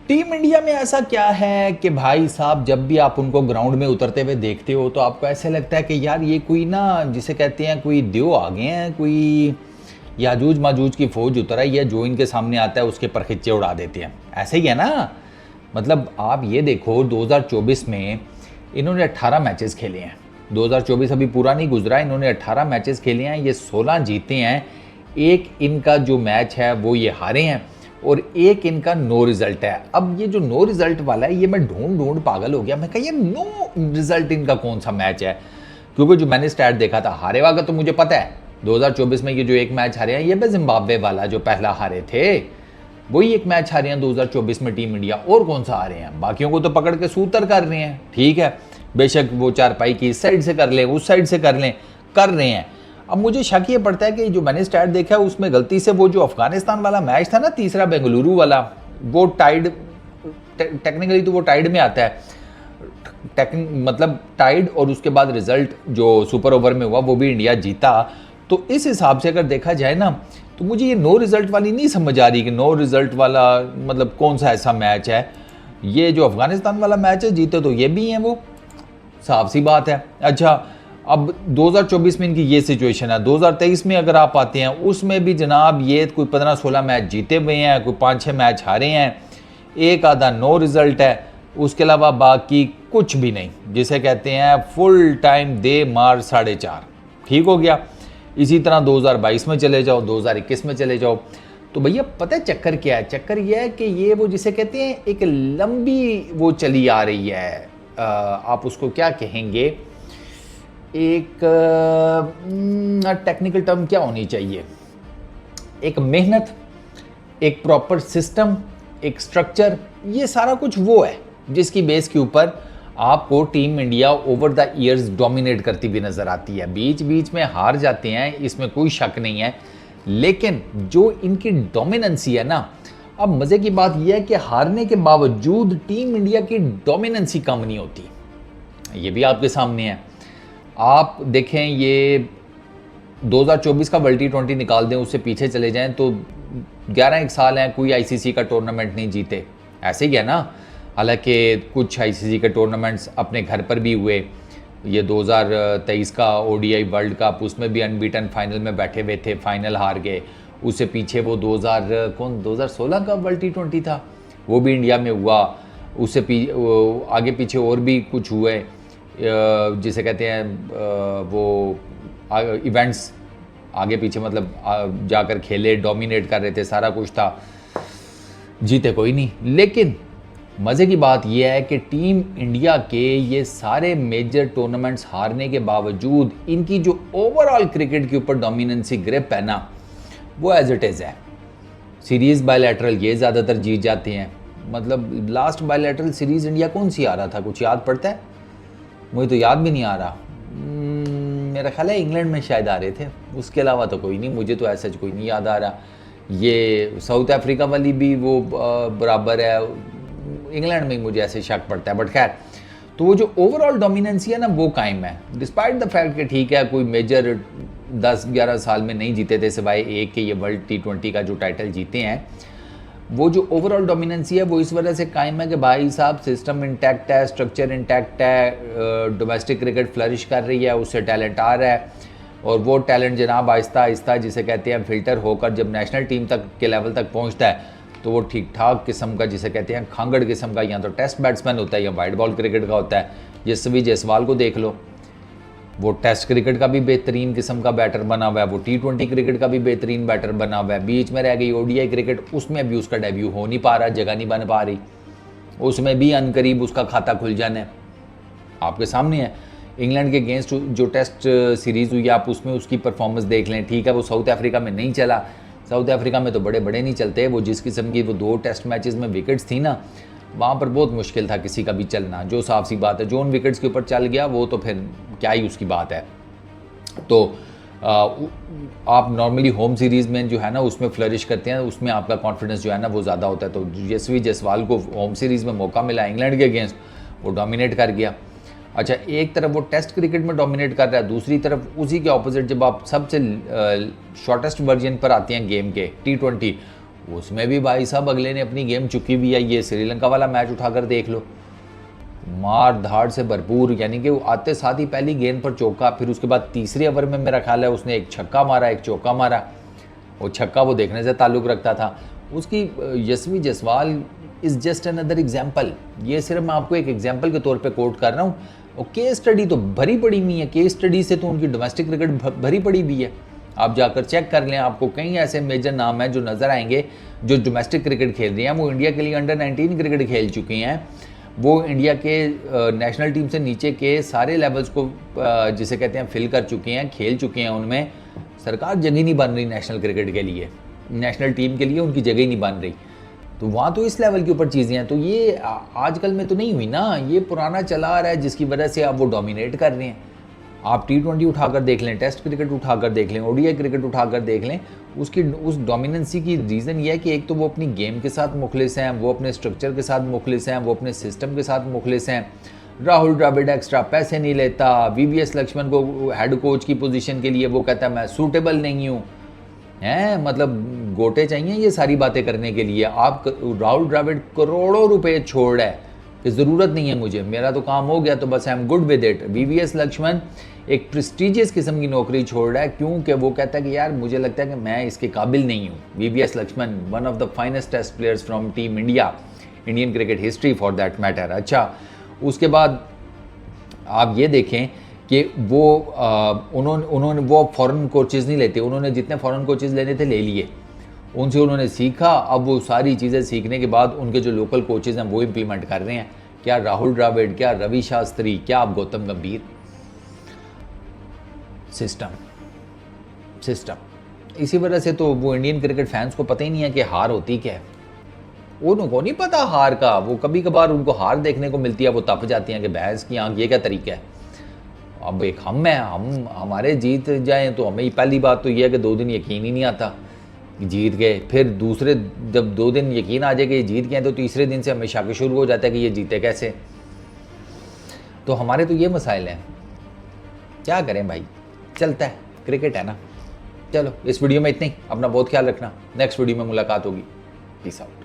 Team India में ऐसा क्या है कि भाई साहब जब भी आप उनको ग्राउंड में उतरते हुए देखते हो तो आपको ऐसे लगता है कि यार ये कोई ना, जिसे कहते हैं कोई देव आ गए हैं, कोई याजूज माजूज की फौज उतर आई है, जो इनके सामने आता है उसके परखिच्चे उड़ा देते हैं। ऐसे ही है ना। मतलब आप ये देखो 2024 में इन्होंने 18 मैचेस खेले हैं। 2024 अभी पूरा नहीं गुजरा, इन्होंने 18 मैचेस खेले हैं, ये 16 जीते हैं, एक इनका जो मैच है वो ये हारे हैं और एक इनका नो रिजल्ट है। अब ये जो नो रिजल्ट वाला है ये मैं ढूंढ ढूंढ पागल हो गया, मैं कहा ये नो रिजल्ट इनका कौन सा मैच है, क्योंकि जो मैंने स्टैट देखा था हारे वाला तो मुझे पता है। 2024 में ये जो एक मैच हारे हैं ये जिम्बाब्वे वाला जो पहला हारे थे, वही एक मैच हारे हैं 2024 में टीम इंडिया। और कौन सा हारे हैं? बाकियों को तो पकड़ के सूतर कर रहे हैं। ठीक है, बेशक वो चारपाई की इस साइड से कर लें, उस साइड से कर लें, कर रहे हैं। अब मुझे शक ये पड़ता है कि जो मैंने स्टैट देखा है उसमें गलती से वो जो अफगानिस्तान वाला मैच था ना, तीसरा बेंगलुरु वाला, वो टाइड, टेक्निकली तो वो टाइड में आता है, मतलब टाइड, और उसके बाद रिजल्ट जो सुपर ओवर में हुआ वो भी इंडिया जीता। तो इस हिसाब से अगर देखा जाए ना तो मुझे ये नो रिजल्ट वाली नहीं समझ आ रही कि नो रिजल्ट वाला मतलब कौन सा ऐसा मैच है। ये जो अफगानिस्तान वाला मैच है जीते तो ये भी हैं, वो साफ सी बात है। अच्छा, अब 2024 में इनकी ये सिचुएशन है। 2023 में अगर आप आते हैं उसमें भी जनाब ये कोई 15-16 मैच जीते हुए हैं, कोई 5-6 मैच हारे हैं, एक आधा नो रिजल्ट है, उसके अलावा बाकी कुछ भी नहीं, जिसे कहते हैं फुल टाइम दे मार 4.5। ठीक हो गया। इसी तरह 2022 में चले जाओ, 2021 में चले जाओ, तो भैया पता है चक्कर क्या है? चक्कर यह है कि ये वो जिसे कहते हैं एक लंबी वो चली आ रही है, आप उसको क्या कहेंगे, एक टेक्निकल टर्म क्या होनी चाहिए, एक मेहनत, एक प्रॉपर सिस्टम, एक स्ट्रक्चर, ये सारा कुछ वो है जिसकी बेस के ऊपर आपको team India over the years dominate करती हुई नजर आती है। बीच बीच में हार जाते हैं, इसमें कोई शक नहीं है, लेकिन जो इनकी डोमिनेंसी है ना, अब मजे की बात यह है कि हारने के बावजूद टीम इंडिया की डोमिनेंसी कम नहीं होती। ये भी आपके सामने है। आप देखें, ये 2024 का वर्ल्ड T20 निकाल दें, उससे पीछे चले जाएं तो 11 साल हैं कोई आईसीसी का टूर्नामेंट नहीं जीते। ऐसे ही है ना। हालांकि कुछ आईसीसी के टूर्नामेंट्स अपने घर पर भी हुए। ये 2023 का ओडीआई वर्ल्ड कप, उसमें भी अनबीटन फाइनल में बैठे हुए थे, फाइनल हार गए। उससे पीछे वो 2016 का वर्ल्ड T20 था, वो भी इंडिया में हुआ। उससे आगे पीछे और भी कुछ हुए, जिसे कहते हैं वो इवेंट्स आगे पीछे, मतलब जाकर खेले, डोमिनेट कर रहे थे, सारा कुछ था, जीते कोई नहीं। लेकिन मज़े की बात यह है कि टीम इंडिया के ये सारे मेजर टूर्नामेंट्स हारने के बावजूद इनकी जो ओवरऑल क्रिकेट के ऊपर डोमिनेंसी ग्रिप है ना, वो एज इट इज़ है। सीरीज़ बायलैटरल ये ज़्यादातर जीत जाते हैं। मतलब लास्ट बायलैटरल सीरीज़ इंडिया कौन सी आ रहा था, कुछ याद पड़ता है? मुझे तो याद भी नहीं आ रहा। मेरा ख्याल है इंग्लैंड में शायद आ रहे थे, उसके अलावा तो कोई नहीं, मुझे तो ऐसा कोई नहीं याद आ रहा। ये साउथ अफ्रीका वाली भी वो बराबर है, इंग्लैंड में ही मुझे ऐसे शक पड़ता है। बट खैर, तो वो जो ओवरऑल डोमिनेंसी है ना वो कायम है, डिस्पाइट द फैक्ट कि ठीक है कोई मेजर 10-11 साल में नहीं जीते थे, सिवाय एक के ये वर्ल्ड T20 का जो टाइटल जीते हैं। वो जो ओवरऑल डोमिनेंसी है वो इस वजह से कायम है कि भाई साहब सिस्टम इंटैक्ट है, स्ट्रक्चर इंटैक्ट है, डोमेस्टिक क्रिकेट फ्लरिश कर रही है, उससे टैलेंट आ रहा है, और वो टैलेंट जनाब आहिस्ता आहिस्ता जिसे कहते हैं फिल्टर होकर जब नेशनल टीम तक के लेवल तक पहुंचता है तो वो ठीक ठाक किस्म का, जिसे कहते हैं खांगड़ किस्म का, या तो टेस्ट बैट्समैन होता है या वाइड बॉल क्रिकेट का होता है। यशस्वी जायसवाल को देख लो, वो टेस्ट क्रिकेट का भी बेहतरीन किस्म का बैटर बना हुआ है, वो T20 क्रिकेट का भी बेहतरीन बैटर बना हुआ है। बीच में रह गई ओडीआई क्रिकेट, उसमें भी उसका डेब्यू हो नहीं पा रहा, जगह नहीं बन पा रही, उसमें भी अनकरीब उसका खाता खुल जाना है। आपके सामने है इंग्लैंड के अगेंस्ट जो टेस्ट सीरीज़ हुई, आप उसमें उसकी परफॉर्मेंस देख लें। ठीक है, वो साउथ अफ्रीका में नहीं चला, साउथ अफ्रीका में तो बड़े बड़े नहीं चलते। वो जिस किस्म की वो 2 टेस्ट मैचेस में विकेट्स थी ना, वहाँ पर बहुत मुश्किल था किसी का भी चलना, जो साफ सी बात है। जो उन विकेट्स के ऊपर चल गया वो तो फिर क्या ही उसकी बात है। तो आप नॉर्मली होम सीरीज़ में जो है ना उसमें फ्लरिश करते हैं, उसमें आपका कॉन्फिडेंस जो है ना वो ज़्यादा होता है। तो यशस्वी जायसवाल को होम सीरीज़ में मौका मिला इंग्लैंड के अगेंस्ट, वो डोमिनेट कर गया। अच्छा, एक तरफ वो टेस्ट क्रिकेट में डोमिनेट कर रहा है, दूसरी तरफ उसी के ऑपोजिट जब आप सबसे शॉर्टेस्ट वर्जन पर आते हैं गेम के T20, उसमें भी भाई साहब अगले ने अपनी गेम चुकी हुई है। ये श्रीलंका वाला मैच उठाकर देख लो, मार धाड़ से भरपूर, यानी कि वो आते साथ ही पहली गेंद पर चौका, फिर उसके बाद तीसरे ओवर में मेरा ख्याल है उसने एक छक्का मारा, एक चौका मारा। वो छक्का वो देखने से ताल्लुक़ रखता था। उसकी Yashvi Jaiswal is just another example. ये सिर्फ मैं आपको एक एग्जाम्पल के तौर पे कोट कर रहा हूँ। और केस स्टडी तो भरी पड़ी हुई है, केस स्टडी से तो उनकी डोमेस्टिक क्रिकेट भरी पड़ी भी है। आप जाकर चेक कर लें, आपको कई ऐसे मेजर नाम हैं जो नज़र आएंगे जो डोमेस्टिक क्रिकेट खेल रही हैं। वो इंडिया के लिए अंडर 19 क्रिकेट खेल चुकी हैं, वो इंडिया के नेशनल टीम से नीचे के सारे लेवल्स को जिसे कहते हैं फिल कर चुके हैं, खेल चुके हैं। उनमें सरकार जगह नहीं बन रही नेशनल क्रिकेट के लिए, नेशनल टीम के लिए उनकी जगह ही नहीं बन रही। तो वहाँ तो इस लेवल के ऊपर चीज़ें हैं। तो ये आजकल में तो नहीं हुई ना, ये पुराना चला आ रहा है जिसकी वजह से अब वो डोमिनेट कर रहे हैं। आप T20 उठाकर देख लें, टेस्ट क्रिकेट उठाकर देख लें, ODI क्रिकेट उठाकर देख लें, उसकी उस डोमिनेंसी की रीज़न ये है कि एक तो वो अपनी गेम के साथ मुखलिस हैं, वो अपने स्ट्रक्चर के साथ मुखलिस हैं, वो अपने सिस्टम के साथ मुखलिस हैं। राहुल द्रविड़ एक्स्ट्रा पैसे नहीं लेता, VVS लक्ष्मण को हेड कोच की पोजीशन के लिए वो कहता है मैं सूटेबल नहीं हूँ, हैं मतलब गोटे चाहिए ये सारी बातें करने के लिए। आप राहुल द्रविड़ करोड़ों रुपए छोड़ है कि ज़रूरत नहीं है मुझे, मेरा तो काम हो गया, तो बस I am good with it. VVS Laxman एक प्रेस्टिजियस किस्म की नौकरी छोड़ रहा है क्योंकि वो कहता है कि यार मुझे लगता है कि मैं इसके काबिल नहीं हूँ। VVS Laxman one of the finest test players from team India, Indian cricket history for that matter. अच्छा, उसके बाद आप ये देखें कि वो उन्होंने वो फॉरेन कोचेज़ नहीं लेते, उन्होंने जितने फॉरेन कोचेज़ लेने थे ले लिए, उनसे उन्होंने सीखा। अब वो सारी चीज़ें सीखने के बाद उनके जो लोकल कोचेज़ हैं वो इम्प्लीमेंट कर रहे हैं। क्या राहुल द्रविड़, क्या रवि शास्त्री, क्या आप गौतम गंभीर। सिस्टम इसी वजह से तो वो इंडियन क्रिकेट फैंस को पता ही नहीं है कि हार होती क्या है। उनको नहीं पता हार का, वो कभी कभार उनको हार देखने को मिलती है, वो तप जाती हैं कि भैंस की आंख, ये क्या तरीका है। अब एक हम हमारे जीत जाएं तो हमें पहली बात तो ये है कि 2 दिन यकीन ही नहीं आता जीत गए, फिर दूसरे जब 2 दिन यकीन आ जाए कि ये जीत गए तो तीसरे दिन से हमें शक शुरू हो जाता है कि ये जीते कैसे। तो हमारे तो ये मसाइल हैं, क्या करें भाई, चलता है, क्रिकेट है ना। चलो इस वीडियो में इतना ही, अपना बहुत ख्याल रखना, नेक्स्ट वीडियो में मुलाकात होगी, पीस आउट।